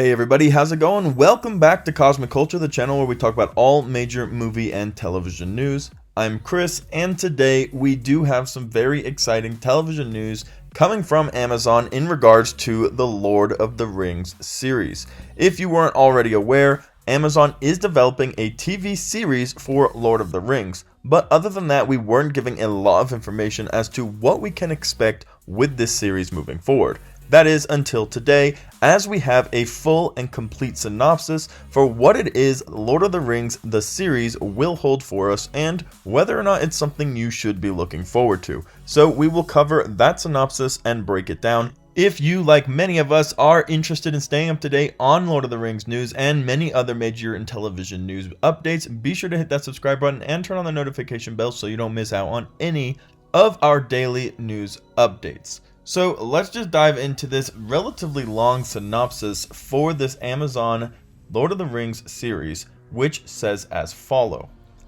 Hey everybody, how's it going? Welcome back to Cosmic Culture, the channel where we talk about all major movie and television news. I'm Chris, and today we do have some very exciting television news coming from Amazon in regards to the Lord of the Rings series. If you weren't already aware, Amazon is developing a TV series for Lord of the Rings. But other than that, we weren't giving a lot of information as to what we can expect with this series moving forward. That is until today, as we have a full and complete synopsis for what it is Lord of the Rings the series will hold for us and whether or not it's something you should be looking forward to. So we will cover that synopsis and break it down. If you, like many of us, are interested in staying up to date on Lord of the Rings news and many other major and television news updates, be sure to hit that subscribe button and turn on the notification bell so you don't miss out on any of our daily news updates. So let's just dive into this relatively long synopsis for this Amazon Lord of the Rings series, which says as follow.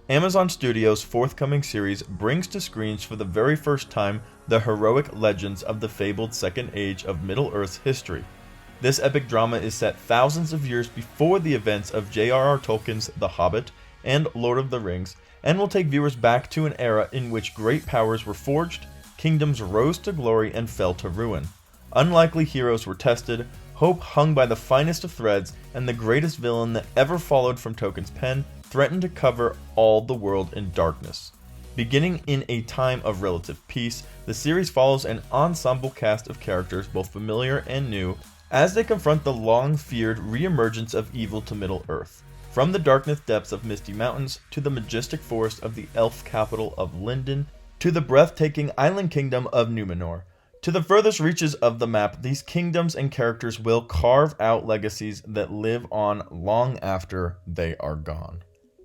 Amazon Studios' forthcoming series brings to screens for the very first time the heroic legends of the fabled Second Age of Middle-earth's history. This epic drama is set thousands of years before the events of J.R.R. Tolkien's The Hobbit and Lord of the Rings, and will take viewers back to an era in which great powers were forged, kingdoms rose to glory and fell to ruin. Unlikely heroes were tested, hope hung by the finest of threads, and the greatest villain that ever followed from Tolkien's pen threatened to cover all the world in darkness. Beginning in a time of relative peace, the series follows an ensemble cast of characters both familiar and new as they confront the long-feared re-emergence of evil to Middle-earth. From the darkness depths of Misty Mountains to the majestic forest of the elf capital of Lindon, to the breathtaking island kingdom of Numenor. To the furthest reaches of the map, these kingdoms and characters will carve out legacies that live on long after they are gone.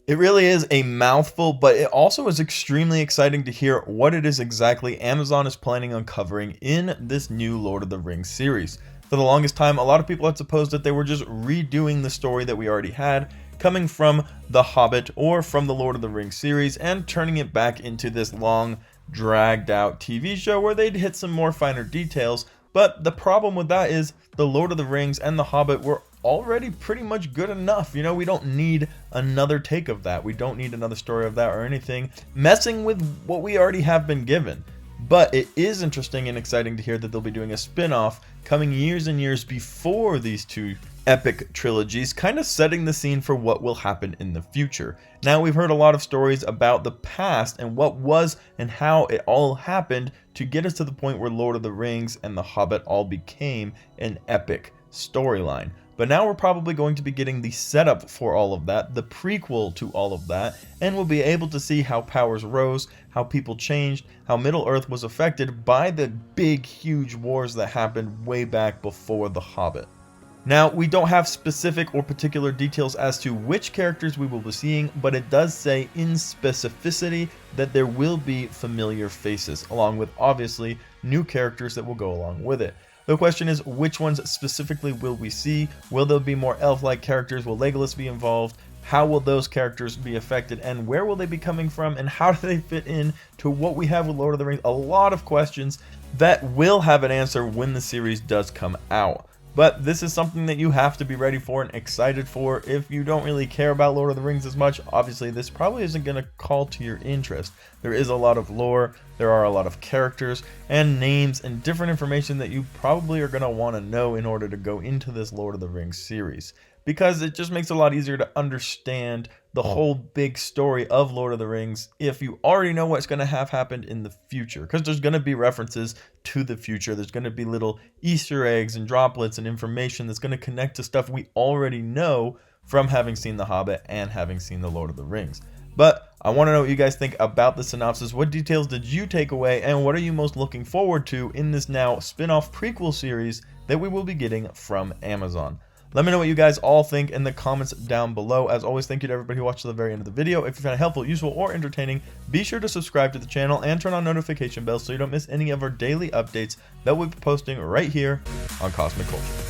It really is a mouthful, but it also is extremely exciting to hear what it is exactly Amazon is planning on covering in this new Lord of the Rings series. For the longest time, a lot of people had supposed that they were just redoing the story that we already had, coming from The Hobbit or from the Lord of the Rings series and turning it back into this long, dragged out TV show where they'd hit some more finer details. But the problem with that is the Lord of the Rings and The Hobbit were already pretty much good enough. You know, we don't need another take of that. We don't need another story of that or anything messing with what we already have been given. But it is interesting and exciting to hear that they'll be doing a spin-off coming years and years before these two epic trilogies, kind of setting the scene for what will happen in the future. Now, we've heard a lot of stories about the past and what was and how it all happened to get us to the point where Lord of the Rings and The Hobbit all became an epic storyline. But now we're probably going to be getting the setup for all of that, the prequel to all of that, and we'll be able to see how powers rose, how people changed, how Middle-earth was affected by the big, huge wars that happened way back before The Hobbit. Now, we don't have specific or particular details as to which characters we will be seeing, but it does say in specificity that there will be familiar faces, along with obviously new characters that will go along with it. The question is, which ones specifically will we see? Will there be more elf-like characters? Will Legolas be involved? How will those characters be affected? And where will they be coming from? And how do they fit in to what we have with Lord of the Rings? A lot of questions that will have an answer when the series does come out. But this is something that you have to be ready for and excited for. If you don't really care about Lord of the Rings as much, obviously this probably isn't going to call to your interest. There is a lot of lore, there are a lot of characters and names and different information that you probably are going to want to know in order to go into this Lord of the Rings series. Because it just makes it a lot easier to understand the whole big story of Lord of the Rings if you already know what's going to have happened in the future. Because there's going to be references to the future. There's going to be little Easter eggs and droplets and information that's going to connect to stuff we already know from having seen The Hobbit and having seen The Lord of the Rings. But I want to know what you guys think about the synopsis. What details did you take away, and what are you most looking forward to in this now spin-off prequel series that we will be getting from Amazon? Let me know what you guys all think in the comments down below. As always, thank you to everybody who watched to the very end of the video. If you found it helpful, useful, or entertaining, be sure to subscribe to the channel and turn on notification bells so you don't miss any of our daily updates that we'll be posting right here on Cosmic Culture.